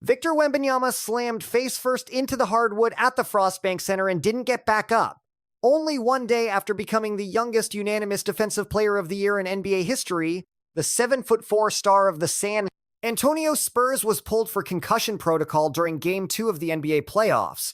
Victor Wembanyama slammed face first into the hardwood at the Frostbank Center and didn't get back up. Only one day after becoming the youngest unanimous Defensive Player of the Year in NBA history, the 7'4" star of the San Antonio Spurs was pulled for concussion protocol during Game 2 of the NBA playoffs.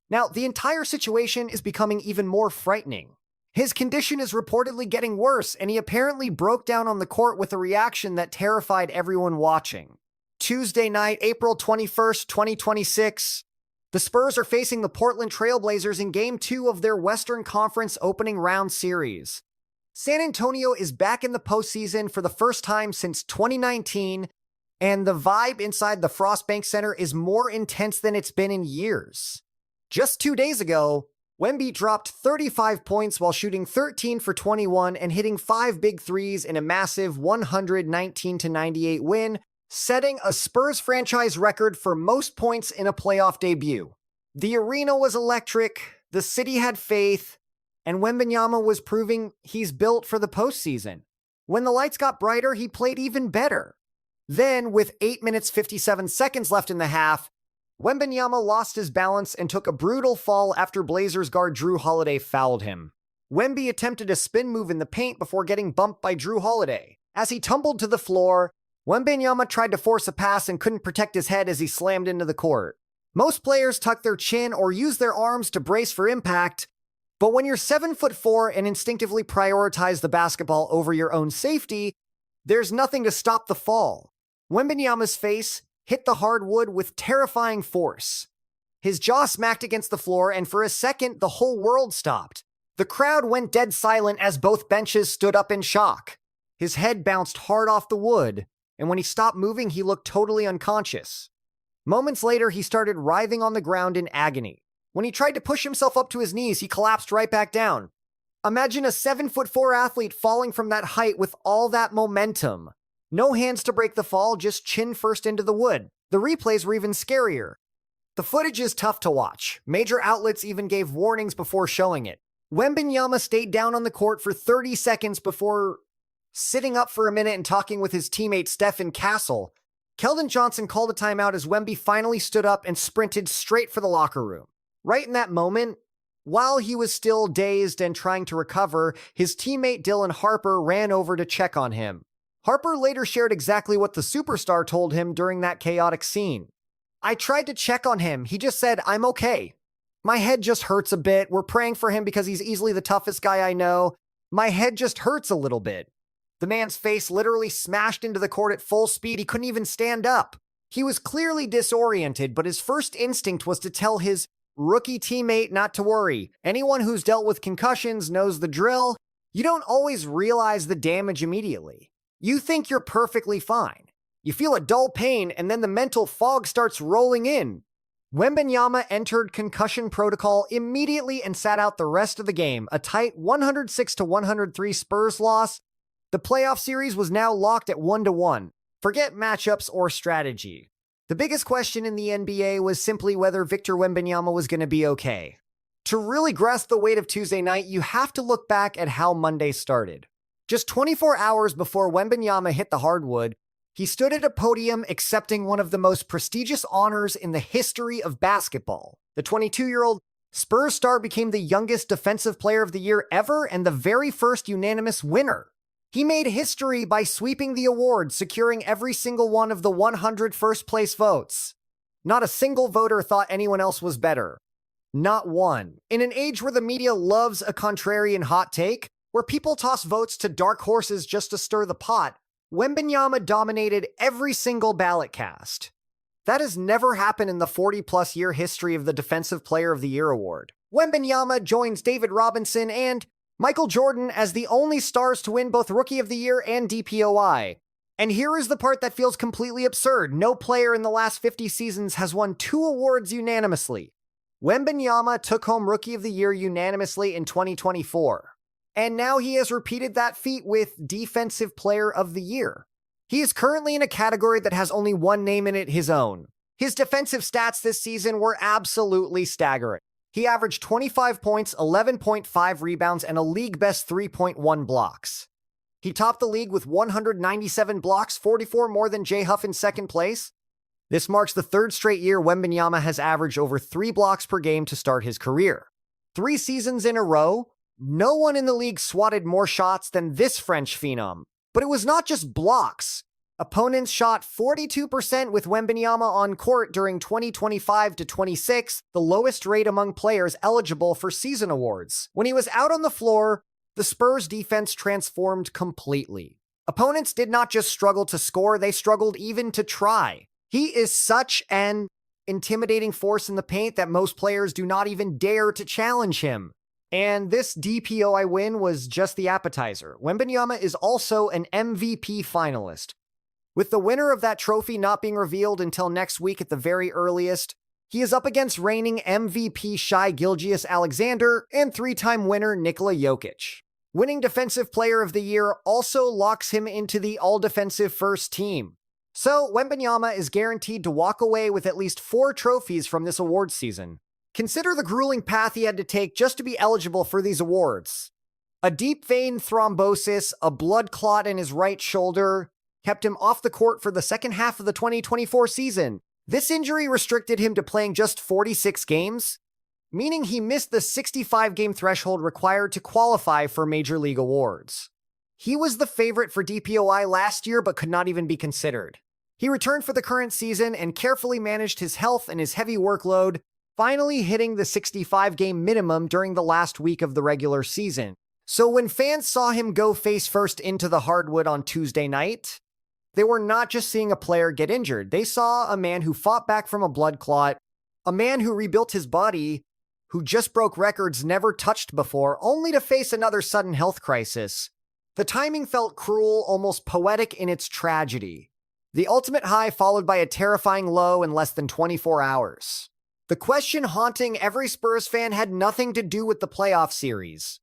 Now, the entire situation is becoming even more frightening. His condition is reportedly getting worse, and he apparently broke down on the court with a reaction that terrified everyone watching. Tuesday night, April 21st, 2026, the Spurs are facing the Portland Trailblazers in Game 2 of their Western Conference opening round series. San Antonio is back in the postseason for the first time since 2019, and the vibe inside the Frostbank Center is more intense than it's been in years. Just 2 days ago, Wemby dropped 35 points while shooting 13 for 21 and hitting 5 big threes in a massive 119-98 win, setting a Spurs franchise record for most points in a playoff debut. The arena was electric, the city had faith, and Wembanyama was proving he's built for the postseason. When the lights got brighter, he played even better. Then, with 8 minutes 57 seconds left in the half, Wembanyama lost his balance and took a brutal fall after Blazers guard Drew Holiday fouled him. Wemby attempted a spin move in the paint before getting bumped by Drew Holiday. As he tumbled to the floor, Wembanyama tried to force a pass and couldn't protect his head as he slammed into the court. Most players tuck their chin or use their arms to brace for impact, but when you're 7'4" and instinctively prioritize the basketball over your own safety, there's nothing to stop the fall. Wembanyama's face hit the hardwood with terrifying force. His jaw smacked against the floor, and for a second, the whole world stopped. The crowd went dead silent as both benches stood up in shock. His head bounced hard off the wood, and when he stopped moving, he looked totally unconscious. Moments later, he started writhing on the ground in agony. When he tried to push himself up to his knees, he collapsed right back down. Imagine a 7'4" athlete falling from that height with all that momentum. No hands to break the fall, just chin first into the wood. The replays were even scarier. The footage is tough to watch. Major outlets even gave warnings before showing it. Wembanyama stayed down on the court for 30 seconds before sitting up for a minute and talking with his teammate Stephen Castle. Keldon Johnson called a timeout as Wemby finally stood up and sprinted straight for the locker room. Right in that moment, while he was still dazed and trying to recover, his teammate Dylan Harper ran over to check on him. Harper later shared exactly what the superstar told him during that chaotic scene. "I tried to check on him. He just said, 'I'm okay. My head just hurts a bit. We're praying for him because he's easily the toughest guy I know. My head just hurts a little bit.'" The man's face literally smashed into the court at full speed. He couldn't even stand up. He was clearly disoriented, but his first instinct was to tell his rookie teammate not to worry. Anyone who's dealt with concussions knows the drill. You don't always realize the damage immediately. You think you're perfectly fine. You feel a dull pain, and then the mental fog starts rolling in. Wembanyama entered concussion protocol immediately and sat out the rest of the game, a tight 106-103 Spurs loss. The playoff series was now locked at 1-1. Forget matchups or strategy. The biggest question in the NBA was simply whether Victor Wembanyama was going to be okay. To really grasp the weight of Tuesday night, you have to look back at how Monday started. Just 24 hours before Wembanyama hit the hardwood, he stood at a podium accepting one of the most prestigious honors in the history of basketball. The 22-year-old Spurs star became the youngest Defensive Player of the Year ever and the very first unanimous winner. He made history by sweeping the award, securing every single one of the 100 first-place votes. Not a single voter thought anyone else was better. Not one. In an age where the media loves a contrarian hot take, where people toss votes to dark horses just to stir the pot, Wembanyama dominated every single ballot cast. That has never happened in the 40-plus year history of the Defensive Player of the Year award. Wembanyama joins David Robinson and Michael Jordan as the only stars to win both Rookie of the Year and DPOY. And here is the part that feels completely absurd. No player in the last 50 seasons has won 2 awards unanimously. Wembanyama took home Rookie of the Year unanimously in 2024. And now he has repeated that feat with Defensive Player of the Year. He is currently in a category that has only one name in it, his own. His defensive stats this season were absolutely staggering. He averaged 25 points, 11.5 rebounds, and a league-best 3.1 blocks. He topped the league with 197 blocks, 44 more than Jay Huff in second place. This marks the third straight year Wembanyama has averaged over 3 blocks per game to start his career. 3 seasons in a row, no one in the league swatted more shots than this French phenom. But it was not just blocks. Opponents shot 42% with Wembanyama on court during 2025-26, the lowest rate among players eligible for season awards. When he was out on the floor, the Spurs defense transformed completely. Opponents did not just struggle to score, they struggled even to try. He is such an intimidating force in the paint that most players do not even dare to challenge him. And this DPOY win was just the appetizer. Wembanyama is also an MVP finalist. With the winner of that trophy not being revealed until next week at the very earliest, he is up against reigning MVP Shai Gilgeous-Alexander and 3-time winner Nikola Jokic. Winning Defensive Player of the Year also locks him into the all-defensive first team. So, Wembanyama is guaranteed to walk away with at least 4 trophies from this awards season. Consider the grueling path he had to take just to be eligible for these awards. A deep vein thrombosis, a blood clot in his right shoulder, kept him off the court for the second half of the 2024 season. This injury restricted him to playing just 46 games, meaning he missed the 65-game threshold required to qualify for Major League awards. He was the favorite for DPOY last year but could not even be considered. He returned for the current season and carefully managed his health and his heavy workload, finally hitting the 65-game minimum during the last week of the regular season. So when fans saw him go face first into the hardwood on Tuesday night, they were not just seeing a player get injured. They saw a man who fought back from a blood clot, a man who rebuilt his body, who just broke records never touched before, only to face another sudden health crisis. The timing felt cruel, almost poetic in its tragedy. The ultimate high followed by a terrifying low in less than 24 hours. The question haunting every Spurs fan had nothing to do with the playoff series.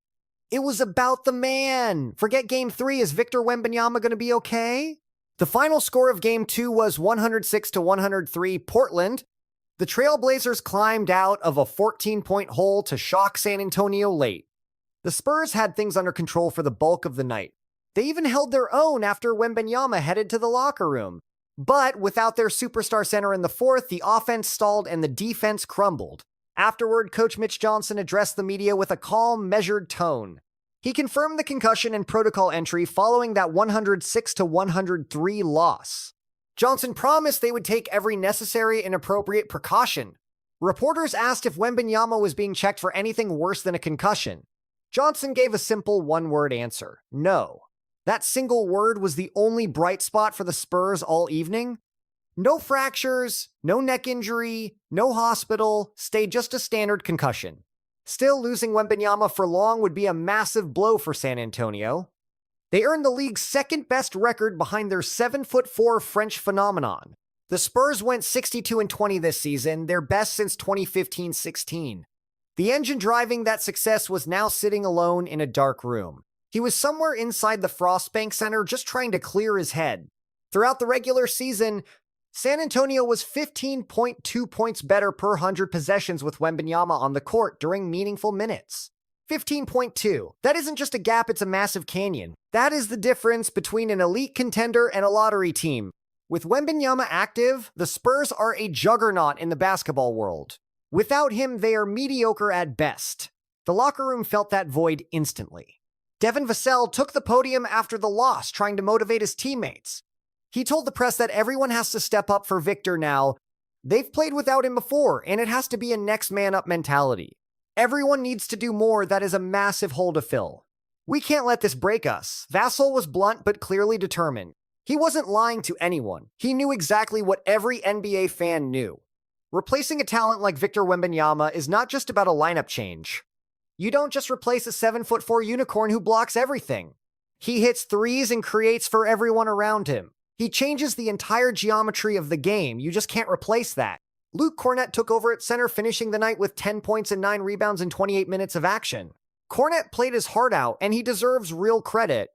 It was about the man. Forget Game 3, is Victor Wembanyama going to be okay? The final score of Game 2 was 106-103 Portland. The Trailblazers climbed out of a 14-point hole to shock San Antonio late. The Spurs had things under control for the bulk of the night. They even held their own after Wembanyama headed to the locker room. But without their superstar center in the fourth, the offense stalled and the defense crumbled. Afterward, Coach Mitch Johnson addressed the media with a calm, measured tone. He confirmed the concussion and protocol entry following that 106-103 loss. Johnson promised they would take every necessary and appropriate precaution. Reporters asked if Wembanyama was being checked for anything worse than a concussion. Johnson gave a simple one-word answer: no. That single word was the only bright spot for the Spurs all evening. No fractures, no neck injury, no hospital, stayed just a standard concussion. Still, losing Wembanyama for long would be a massive blow for San Antonio. They earned the league's second-best record behind their 7'4" French phenomenon. The Spurs went 62-20 this season, their best since 2015-16. The engine driving that success was now sitting alone in a dark room. He was somewhere inside the Frostbank Center just trying to clear his head. Throughout the regular season, San Antonio was 15.2 points better per 100 possessions with Wembanyama on the court during meaningful minutes. 15.2. That isn't just a gap, it's a massive canyon. That is the difference between an elite contender and a lottery team. With Wembanyama active, the Spurs are a juggernaut in the basketball world. Without him, they are mediocre at best. The locker room felt that void instantly. Devin Vassell took the podium after the loss, trying to motivate his teammates. He told the press that everyone has to step up for Victor now. They've played without him before, and it has to be a next man up mentality. Everyone needs to do more. That is a massive hole to fill. We can't let this break us. Vassell was blunt but clearly determined. He wasn't lying to anyone. He knew exactly what every NBA fan knew. Replacing a talent like Victor Wembanyama is not just about a lineup change. You don't just replace a 7'4" unicorn who blocks everything. He hits threes and creates for everyone around him. He changes the entire geometry of the game. You just can't replace that. Luke Kornet took over at center, finishing the night with 10 points and 9 rebounds in 28 minutes of action. Kornet played his heart out, and he deserves real credit.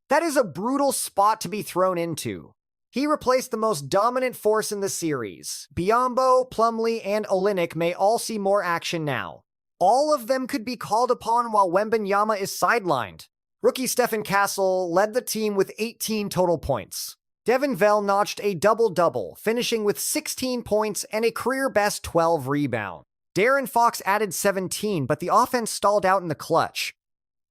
That is a brutal spot to be thrown into. He replaced the most dominant force in the series. Biyombo, Plumlee, and Olynyk may all see more action now. All of them could be called upon while Wembanyama is sidelined. Rookie Stephen Castle led the team with 18 total points. Devin Vell notched a double-double, finishing with 16 points and a career-best 12 rebounds. De'Aaron Fox added 17, but the offense stalled out in the clutch.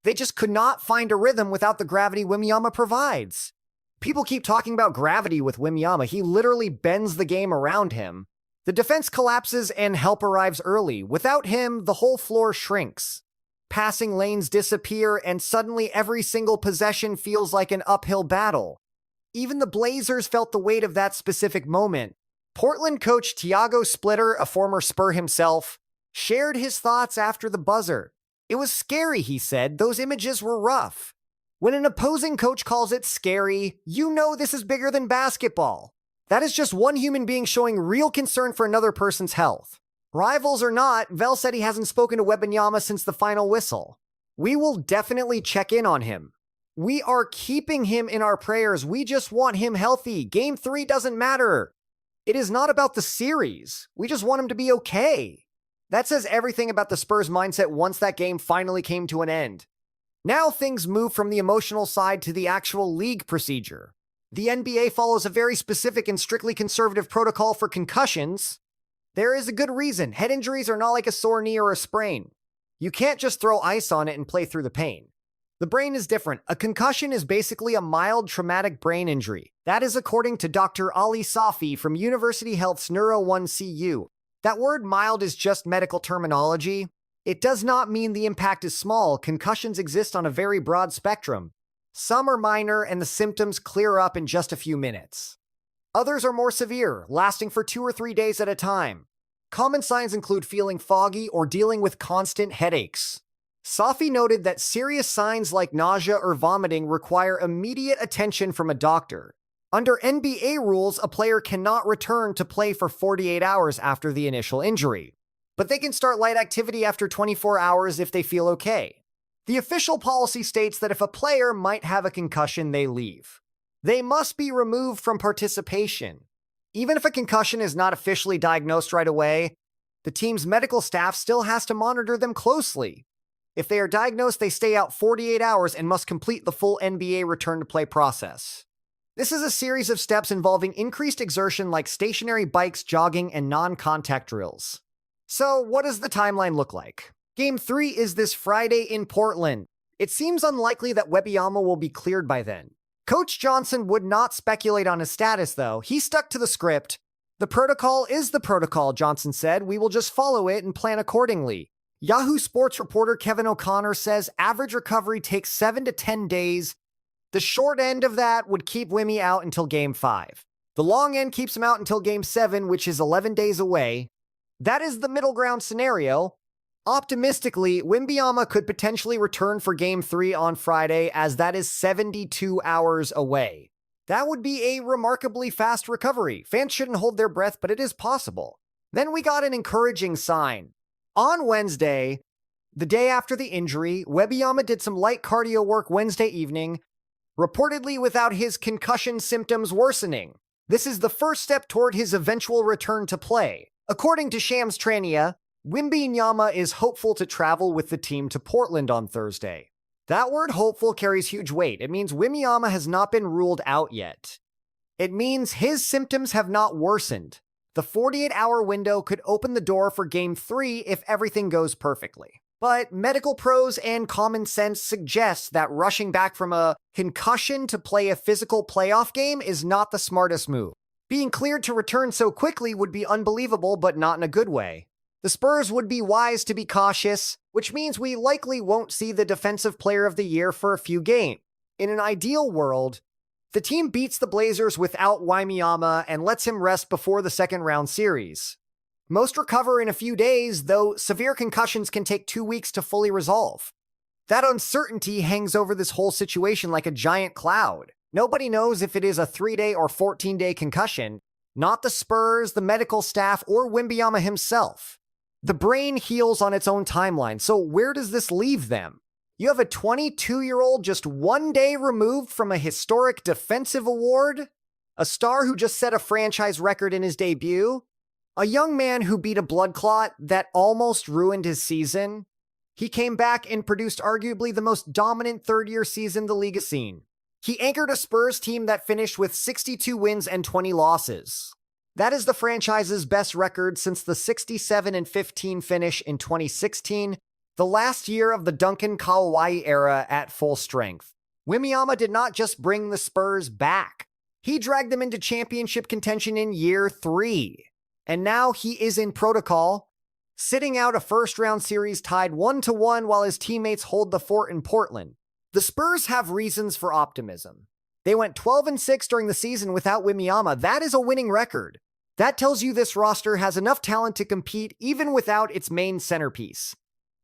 They just could not find a rhythm without the gravity Wembanyama provides. People keep talking about gravity with Wembanyama. He literally bends the game around him. The defense collapses and help arrives early. Without him, the whole floor shrinks. Passing lanes disappear, and suddenly every single possession feels like an uphill battle. Even the Blazers felt the weight of that specific moment. Portland coach Tiago Splitter, a former Spur himself, shared his thoughts after the buzzer. It was scary, he said. Those images were rough. When an opposing coach calls it scary, you know this is bigger than basketball. That is just one human being showing real concern for another person's health. Rivals or not, Vell said he hasn't spoken to Wembanyama since the final whistle. We will definitely check in on him. We are keeping him in our prayers. We just want him healthy. Game 3 doesn't matter. It is not about the series. We just want him to be okay. That says everything about the Spurs' mindset once that game finally came to an end. Now things move from the emotional side to the actual league procedure. The NBA follows a very specific and strictly conservative protocol for concussions. There is a good reason. Head injuries are not like a sore knee or a sprain. You can't just throw ice on it and play through the pain. The brain is different. A concussion is basically a mild traumatic brain injury. That is according to Dr. Ali Safi from University Health's Neuro 1 CU. That word mild is just medical terminology. It does not mean the impact is small. Concussions exist on a very broad spectrum. Some are minor and the symptoms clear up in just a few minutes. Others are more severe, lasting for 2 or 3 days at a time. Common signs include feeling foggy or dealing with constant headaches. Safi noted that serious signs like nausea or vomiting require immediate attention from a doctor. Under NBA rules, a player cannot return to play for 48 hours after the initial injury, but they can start light activity after 24 hours if they feel okay. The official policy states that if a player might have a concussion, they leave. They must be removed from participation. Even if a concussion is not officially diagnosed right away, the team's medical staff still has to monitor them closely. If they are diagnosed, they stay out 48 hours and must complete the full NBA return-to-play process. This is a series of steps involving increased exertion like stationary bikes, jogging, and non-contact drills. So, what does the timeline look like? Game 3 is this Friday in Portland. It seems unlikely that Wembanyama will be cleared by then. Coach Johnson would not speculate on his status, though. He stuck to the script. The protocol is the protocol, Johnson said. We will just follow it and plan accordingly. Yahoo Sports reporter Kevin O'Connor says average recovery takes 7 to 10 days. The short end of that would keep Wemby out until Game 5. The long end keeps him out until Game 7, which is 11 days away. That is the middle ground scenario. Optimistically, Wembanyama could potentially return for Game 3 on Friday, as that is 72 hours away. That would be a remarkably fast recovery. Fans shouldn't hold their breath, but it is possible. Then we got an encouraging sign. On Wednesday, the day after the injury, Wembanyama did some light cardio work Wednesday evening, reportedly without his concussion symptoms worsening. This is the first step toward his eventual return to play. According to Shams Charania, Wembanyama is hopeful to travel with the team to Portland on Thursday. That word hopeful carries huge weight. It means Wembanyama has not been ruled out yet. It means his symptoms have not worsened. The 48-hour window could open the door for Game 3 if everything goes perfectly. But medical pros and common sense suggest that rushing back from a concussion to play a physical playoff game is not the smartest move. Being cleared to return so quickly would be unbelievable, but not in a good way. The Spurs would be wise to be cautious, which means we likely won't see the Defensive Player of the Year for a few games. In an ideal world, the team beats the Blazers without Wembanyama and lets him rest before the second-round series. Most recover in a few days, though severe concussions can take 2 weeks to fully resolve. That uncertainty hangs over this whole situation like a giant cloud. Nobody knows if it is a 3-day or 14-day concussion, not the Spurs, the medical staff, or Wembanyama himself. The brain heals on its own timeline, so where does this leave them? You have a 22-year-old just 1 day removed from a historic defensive award? A star who just set a franchise record in his debut? A young man who beat a blood clot that almost ruined his season? He came back and produced arguably the most dominant third-year season the league has seen. He anchored a Spurs team that finished with 62 wins and 20 losses. That is the franchise's best record since the 67-15 finish in 2016, the last year of the Duncan Kawhi era at full strength. Wembanyama did not just bring the Spurs back. He dragged them into championship contention in year 3. And now he is in protocol, sitting out a first-round series tied 1-1 while his teammates hold the fort in Portland. The Spurs have reasons for optimism. They went 12-6 during the season without Wembanyama. That is a winning record. That tells you this roster has enough talent to compete even without its main centerpiece.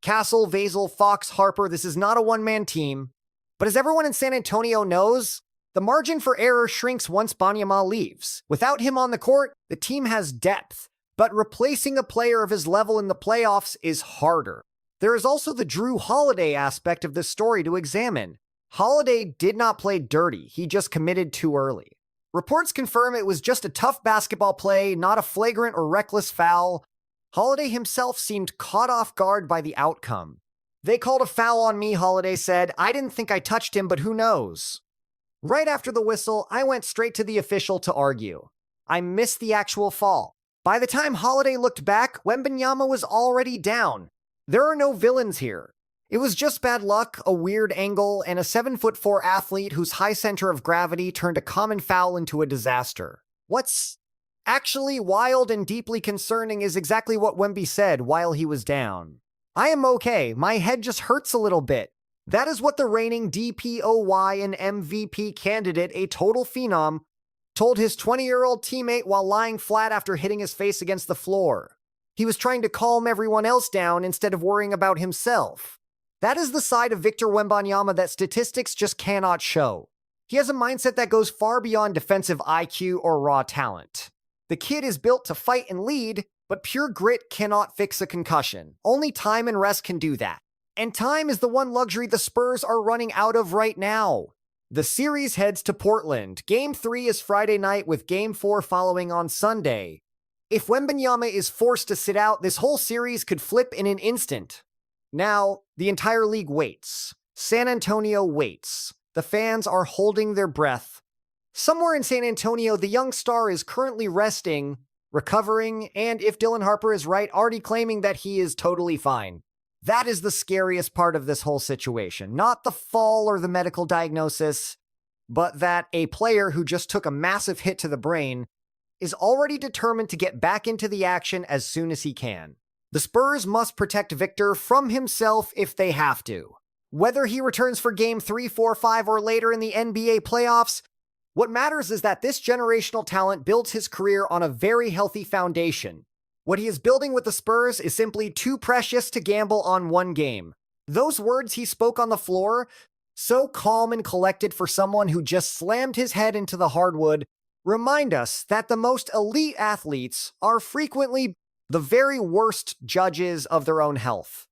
Castle, Vasil, Fox, Harper, this is not a one-man team. But as everyone in San Antonio knows, the margin for error shrinks once Wembanyama leaves. Without him on the court, the team has depth, but replacing a player of his level in the playoffs is harder. There is also the Drew Holiday aspect of this story to examine. Holiday did not play dirty, he just committed too early. Reports confirm it was just a tough basketball play, not a flagrant or reckless foul. Holiday himself seemed caught off guard by the outcome. "They called a foul on me," Holiday said. "I didn't think I touched him, but who knows?" Right after the whistle, I went straight to the official to argue. I missed the actual fall. By the time Holiday looked back, Wembanyama was already down. There are no villains here. It was just bad luck, a weird angle, and a 7'4" athlete whose high center of gravity turned a common foul into a disaster. What's actually wild and deeply concerning is exactly what Wemby said while he was down. "I am okay, my head just hurts a little bit." That is what the reigning DPOY and MVP candidate, a total phenom, told his 20-year-old teammate while lying flat after hitting his face against the floor. He was trying to calm everyone else down instead of worrying about himself. That is the side of Victor Wembanyama that statistics just cannot show. He has a mindset that goes far beyond defensive IQ or raw talent. The kid is built to fight and lead, but pure grit cannot fix a concussion. Only time and rest can do that. And time is the one luxury the Spurs are running out of right now. The series heads to Portland. Game 3 is Friday night with Game 4 following on Sunday. If Wembanyama is forced to sit out, this whole series could flip in an instant. Now, the entire league waits. San Antonio waits. The fans are holding their breath. Somewhere in San Antonio, the young star is currently resting, recovering, and if Dylan Harper is right, already claiming that he is totally fine. That is the scariest part of this whole situation. Not the fall or the medical diagnosis, but that a player who just took a massive hit to the brain is already determined to get back into the action as soon as he can. The Spurs must protect Victor from himself if they have to. Whether he returns for Game 3, 4, 5, or later in the NBA playoffs, what matters is that this generational talent builds his career on a very healthy foundation. What he is building with the Spurs is simply too precious to gamble on one game. Those words he spoke on the floor, so calm and collected for someone who just slammed his head into the hardwood, remind us that the most elite athletes are frequently the very worst judges of their own health.